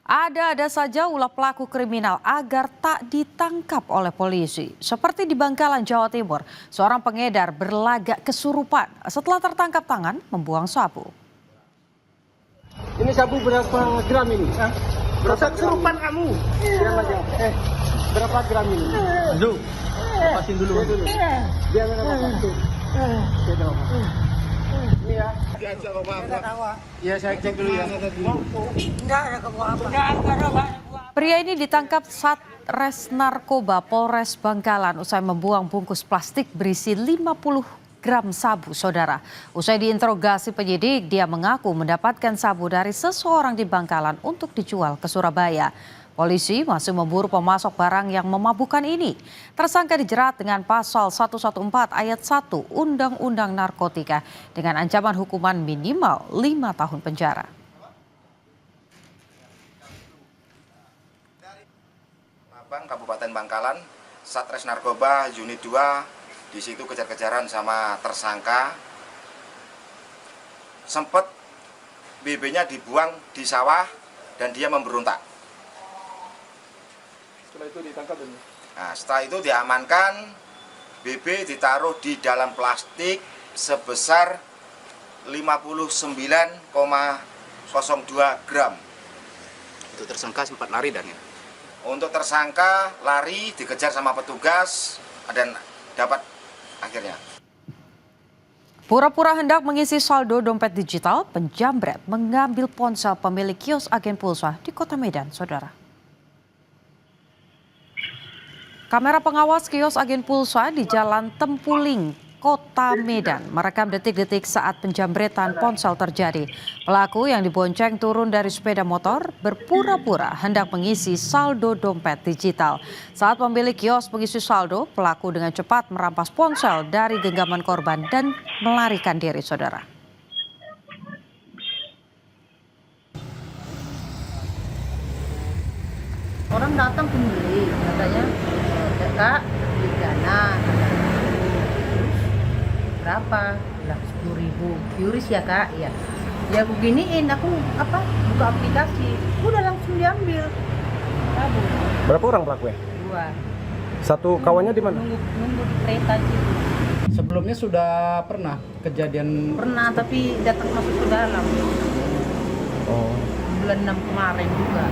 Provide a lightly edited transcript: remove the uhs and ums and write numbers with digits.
Ada-ada saja ulah pelaku kriminal agar tak ditangkap oleh polisi. Seperti di Bangkalan, Jawa Timur, seorang pengedar berlagak kesurupan setelah tertangkap tangan membuang sabu. Ini sabu berapa gram ini? Berapa kesurupan kamu? Diam aja. Berapa gram ini? Aduh, lepasin dulu. Biar apa? Ini ya. Ya saya cek dulu ya. Pria ini ditangkap Satres Narkoba Polres Bangkalan usai membuang bungkus plastik berisi 50 gram sabu, saudara. Usai diinterogasi penyidik, dia mengaku mendapatkan sabu dari seseorang di Bangkalan untuk dijual ke Surabaya. Polisi masih memburu pemasok barang yang memabukkan ini. Tersangka dijerat dengan pasal 114 ayat 1 Undang-Undang Narkotika dengan ancaman hukuman minimal 5 tahun penjara. Mabang Kabupaten Bangkalan, Satres Narkoba Unit 2 di situ kejar-kejaran sama tersangka. Sempat BB-nya dibuang di sawah dan dia memberontak. Setelah itu ditangkap ini. Nah, setelah itu diamankan, BB ditaruh di dalam plastik sebesar 59,02 gram. Itu tersangka sempat lari dan ya? Untuk tersangka lari, dikejar sama petugas dan dapat akhirnya. Pura-pura hendak mengisi saldo dompet digital, penjamret mengambil ponsel pemilik kios agen pulsa di Kota Medan, saudara. Kamera pengawas kios agen pulsa di Jalan Tempuling, Kota Medan merekam detik-detik saat penjamretan ponsel terjadi. Pelaku yang dibonceng turun dari sepeda motor berpura-pura hendak mengisi saldo dompet digital. Saat pemilik kios mengisi saldo, pelaku dengan cepat merampas ponsel dari genggaman korban dan melarikan diri, saudara. Orang datang pembeli, katanya, Kak, beli dana, berapa? Bilang 10.000. Qris ya Kak, ya. Ya beginiin, aku buka aplikasi, udah langsung diambil. Sabu. Berapa orang pelakunya? 2. Satu kawannya di mana? Nunggu di kereta sih. Sebelumnya sudah pernah kejadian? Pernah, tapi datang masuk ke dalam. Oh. Bulan 6 kemarin juga.